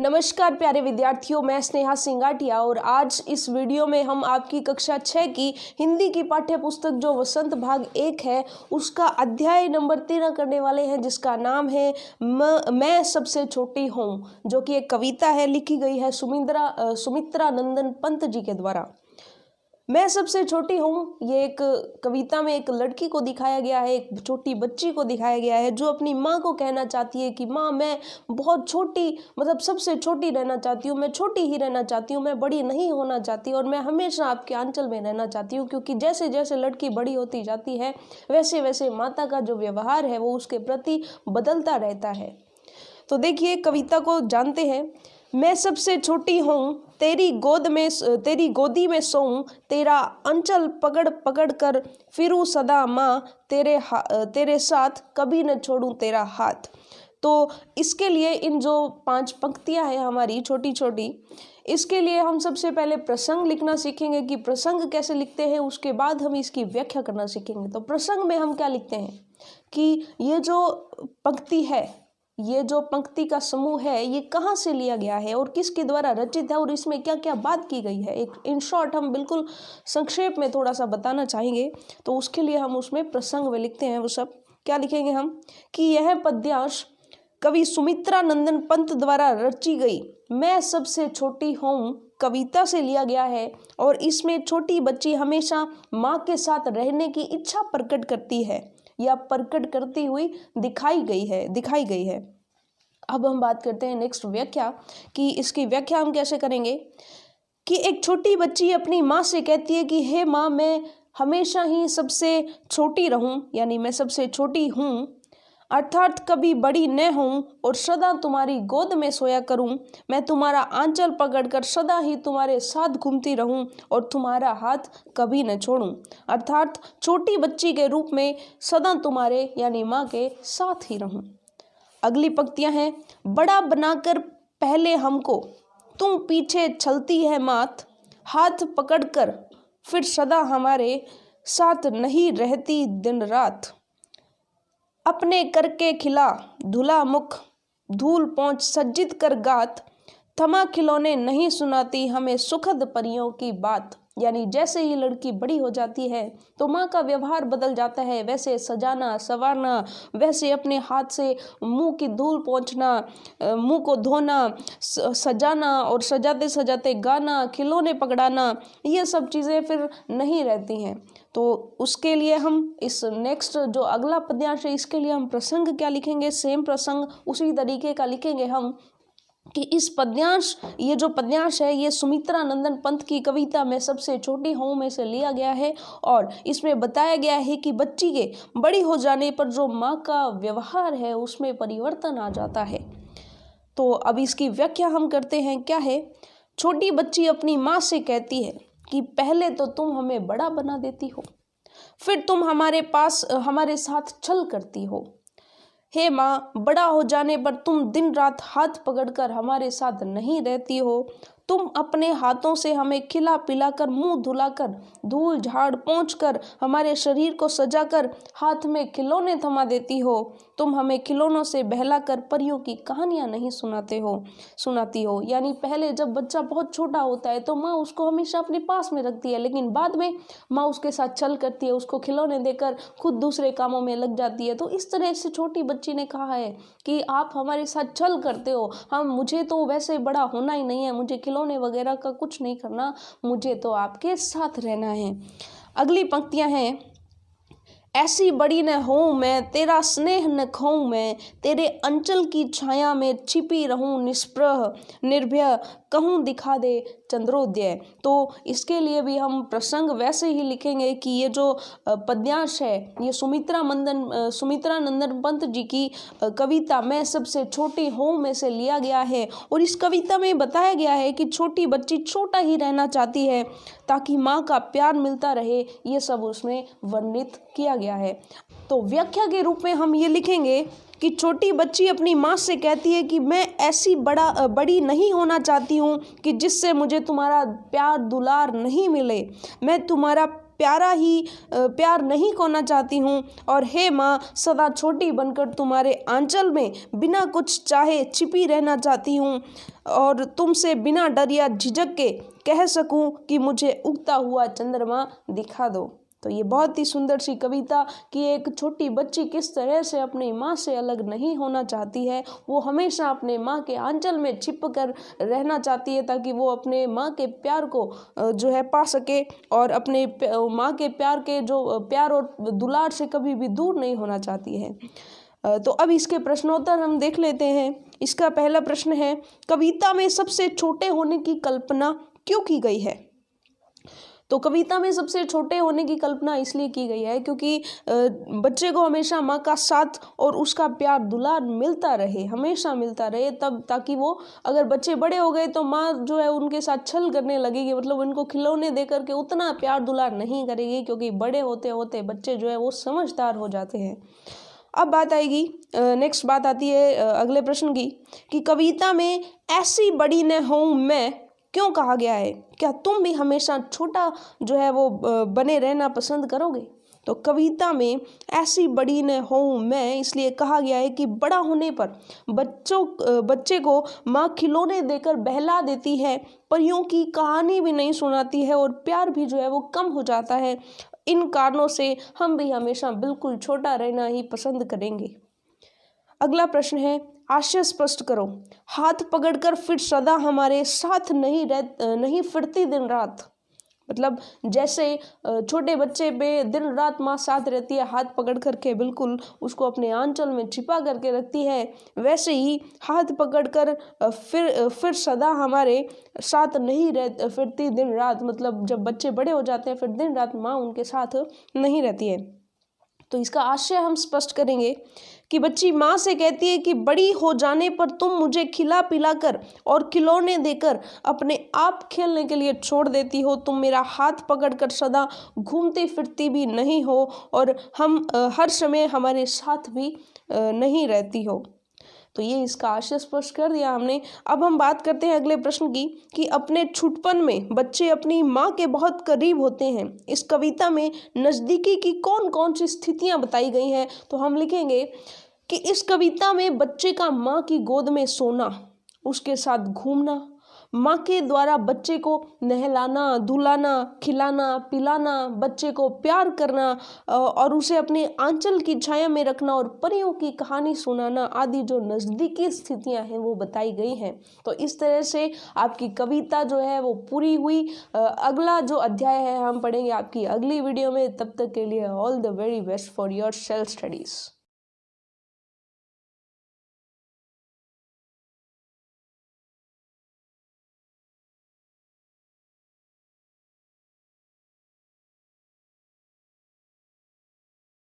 नमस्कार प्यारे विद्यार्थियों, मैं स्नेहा सिंगाटिया और आज इस वीडियो में हम आपकी कक्षा 6 की हिंदी की पाठ्य पुस्तक जो वसंत भाग 1 है उसका अध्याय नंबर 13 करने वाले हैं, जिसका नाम है मैं सबसे छोटी हूँ, जो कि एक कविता है, लिखी गई है सुमित्रा नंदन पंत जी के द्वारा। मैं सबसे छोटी हूँ, ये एक कविता में एक लड़की को दिखाया गया है, एक छोटी बच्ची को दिखाया गया है जो अपनी माँ को कहना चाहती है कि माँ मैं बहुत छोटी, मतलब सबसे छोटी रहना चाहती हूँ, मैं छोटी ही रहना चाहती हूँ, मैं बड़ी नहीं होना चाहती और मैं हमेशा आपके आंचल में रहना चाहती हूँ। क्योंकि जैसे जैसे लड़की बड़ी होती जाती है वैसे वैसे माता का जो व्यवहार है वो उसके प्रति बदलता रहता है। तो देखिए कविता को जानते हैं। मैं सबसे छोटी हूँ, तेरी गोदी में सोऊं, तेरा अंचल पकड़ पकड़ कर फिरूं सदा माँ, तेरे साथ कभी न छोड़ूं तेरा हाथ। तो इसके लिए इन जो 5 पंक्तियां हैं हमारी छोटी छोटी, इसके लिए हम सबसे पहले प्रसंग लिखना सीखेंगे कि प्रसंग कैसे लिखते हैं, उसके बाद हम इसकी व्याख्या करना सीखेंगे। तो प्रसंग में हम क्या लिखते हैं कि ये जो पंक्ति है, ये जो पंक्ति का समूह है, ये कहाँ से लिया गया है और किसके द्वारा रचित है और इसमें क्या क्या बात की गई है। एक इन शॉर्ट हम बिल्कुल संक्षेप में थोड़ा सा बताना चाहेंगे, तो उसके लिए हम उसमें प्रसंग में लिखते हैं। वो सब क्या लिखेंगे हम कि यह पद्यांश कवि सुमित्रा नंदन पंत द्वारा रची गई मैं सबसे छोटी हूँ कविता से लिया गया है और इसमें छोटी बच्ची हमेशा माँ के साथ रहने की इच्छा प्रकट करती है या प्रकट करती हुई दिखाई गई है। अब हम बात करते हैं नेक्स्ट व्याख्या कि इसकी व्याख्या हम कैसे करेंगे कि एक छोटी बच्ची अपनी माँ से कहती है कि हे माँ, मैं हमेशा ही सबसे छोटी रहूं, यानी मैं सबसे छोटी हूँ, अर्थात कभी बड़ी न हूँ और सदा तुम्हारी गोद में सोया करूँ। मैं तुम्हारा आंचल पकड़कर सदा ही तुम्हारे साथ घूमती रहूँ और तुम्हारा हाथ कभी न छोड़ूं, अर्थात छोटी बच्ची के रूप में सदा तुम्हारे यानी माँ के साथ ही रहूँ। अगली पंक्तियाँ हैं। बड़ा बनाकर पहले हमको तुम पीछे चलती है मात, हाथ पकड़कर फिर सदा हमारे साथ नहीं रहती दिन रात। अपने करके खिला धुला मुख, धूल पहुँच सज्जित कर गात, थमा खिलौने नहीं सुनाती हमें सुखद परियों की बात। यानी जैसे ही लड़की बड़ी हो जाती है तो माँ का व्यवहार बदल जाता है, वैसे सजाना संवारना, वैसे अपने हाथ से मुंह की धूल पोंछना, मुंह को धोना, सजाना और सजाते सजाते गाना, खिलौने पकड़ाना, ये सब चीज़ें फिर नहीं रहती हैं। तो उसके लिए हम इस नेक्स्ट जो अगला पद्यांश है इसके लिए हम प्रसंग क्या लिखेंगे, सेम प्रसंग उसी तरीके का लिखेंगे हम कि इस पद्यांश, ये जो पद्यांश है ये सुमित्रा नंदन पंत की कविता मैं सबसे छोटी हूँ में से लिया गया है और इसमें बताया गया है कि बच्ची के बड़ी हो जाने पर जो माँ का व्यवहार है उसमें परिवर्तन आ जाता है। तो अब इसकी व्याख्या हम करते हैं। क्या है, छोटी बच्ची अपनी माँ से कहती है कि पहले तो तुम हमें बड़ा बना देती हो, फिर तुम हमारे साथ छल करती हो। हे माँ, बड़ा हो जाने पर तुम दिन रात हाथ पकड़कर हमारे साथ नहीं रहती हो, तुम अपने हाथों से हमें खिला पिलाकर, मुंह धुलाकर, धूल झाड़ पोंछकर, हमारे शरीर को सजाकर हाथ में खिलौने थमा देती हो, तुम हमें खिलौनों से बहलाकर परियों की कहानियाँ नहीं सुनाती हो। यानी पहले जब बच्चा बहुत छोटा होता है तो माँ उसको हमेशा अपने पास में रखती है, लेकिन बाद में माँ उसके साथ छल करती है, उसको खिलौने देकर खुद दूसरे कामों में लग जाती है। तो इस तरह से छोटी बच्ची ने कहा है कि आप हमारे साथ छल करते हो, मुझे तो वैसे बड़ा होना ही नहीं है, मुझे खिलौने वगैरह का कुछ नहीं करना, मुझे तो आपके साथ रहना है। अगली पंक्तियां हैं। ऐसी बड़ी न होऊं मैं, तेरा स्नेह न खोऊं मैं, तेरे अंचल की छाया में छिपी रहूं निष्प्रह निर्भय, कहूँ दिखा दे चंद्रोदय। तो इसके लिए भी हम प्रसंग वैसे ही लिखेंगे कि ये जो पद्यांश है ये सुमित्रा नंदन पंत जी की कविता मैं सबसे छोटी हूँ में से लिया गया है और इस कविता में बताया गया है कि छोटी बच्ची छोटा ही रहना चाहती है ताकि माँ का प्यार मिलता रहे, ये सब उसमें वर्णित किया गया है। तो व्याख्या के रूप में हम ये लिखेंगे कि छोटी बच्ची अपनी माँ से कहती है कि मैं ऐसी बड़ी नहीं होना चाहती हूँ कि जिससे मुझे तुम्हारा प्यार दुलार नहीं मिले, मैं तुम्हारा प्यार नहीं खोना चाहती हूँ। और हे माँ, सदा छोटी बनकर तुम्हारे आंचल में बिना कुछ चाहे छिपी रहना चाहती हूँ और तुमसे बिना डर या झिझक के कह सकूँ कि मुझे उगता हुआ चंद्रमा दिखा दो। तो ये बहुत ही सुंदर सी कविता कि एक छोटी बच्ची किस तरह से अपनी माँ से अलग नहीं होना चाहती है। वो हमेशा अपने माँ के आंचल में छिप कर रहना चाहती है ताकि वो अपने माँ के प्यार को जो है पा सके और अपने माँ के प्यार के जो प्यार और दुलार से कभी भी दूर नहीं होना चाहती है। तो अब इसके प्रश्नोत्तर हम देख लेते हैं। इसका पहला प्रश्न है, कविता में सबसे छोटे होने की कल्पना क्यों की गई है? तो कविता में सबसे छोटे होने की कल्पना इसलिए की गई है क्योंकि बच्चे को हमेशा माँ का साथ और उसका प्यार दुलार मिलता रहे, हमेशा मिलता रहे, तब ताकि वो अगर बच्चे बड़े हो गए तो माँ जो है उनके साथ छल करने लगेगी, मतलब उनको खिलौने दे करके उतना प्यार दुलार नहीं करेगी क्योंकि बड़े होते होते बच्चे जो है वो समझदार हो जाते हैं। अब बात आएगी, नेक्स्ट बात आती है अगले प्रश्न की कि कविता में ऐसी बड़ी न हूँ मैं क्यों कहा गया है? क्या तुम भी हमेशा छोटा जो है वो बने रहना पसंद करोगे? तो कविता में ऐसी बड़ी न हूँ मैं इसलिए कहा गया है कि बड़ा होने पर बच्चे को माँ खिलौने देकर बहला देती है, परियों की कहानी भी नहीं सुनाती है और प्यार भी जो है वो कम हो जाता है। इन कारणों से हम भी हमेशा बिल्कुल छोटा रहना ही पसंद करेंगे। अगला प्रश्न है, आशय स्पष्ट करो। हाथ पकड़कर फिर सदा हमारे साथ नहीं फिरती दिन रात। मतलब जैसे छोटे बच्चे पे दिन रात माँ साथ रहती है, हाथ पकड़ करके बिल्कुल उसको अपने आंचल में छिपा करके रखती है, वैसे ही हाथ पकड़कर फिर सदा हमारे साथ नहीं फिरती दिन रात। मतलब जब बच्चे बड़े हो जाते हैं फिर दिन रात माँ उनके साथ नहीं रहती है। तो इसका आशय हम स्पष्ट करेंगे कि बच्ची माँ से कहती है कि बड़ी हो जाने पर तुम मुझे खिला पिला कर और खिलौने देकर अपने आप खेलने के लिए छोड़ देती हो। तुम मेरा हाथ पकड़कर सदा घूमती फिरती भी नहीं हो और हम हर समय हमारे साथ भी नहीं रहती हो। तो ये इसका आशय स्पष्ट कर दिया हमने। अब हम बात करते हैं अगले प्रश्न की कि अपने छुटपन में बच्चे अपनी माँ के बहुत करीब होते हैं। इस कविता में नज़दीकी की कौन कौन सी स्थितियाँ बताई गई हैं? तो हम लिखेंगे कि इस कविता में बच्चे का माँ की गोद में सोना, उसके साथ घूमना, माँ के द्वारा बच्चे को नहलाना, धुलाना, खिलाना, पिलाना, बच्चे को प्यार करना और उसे अपने आंचल की छाया में रखना और परियों की कहानी सुनाना आदि जो नज़दीकी स्थितियां हैं वो बताई गई हैं। तो इस तरह से आपकी कविता जो है वो पूरी हुई। अगला जो अध्याय है हम पढ़ेंगे आपकी अगली वीडियो में। तब तक के लिए all the very best for your self studies.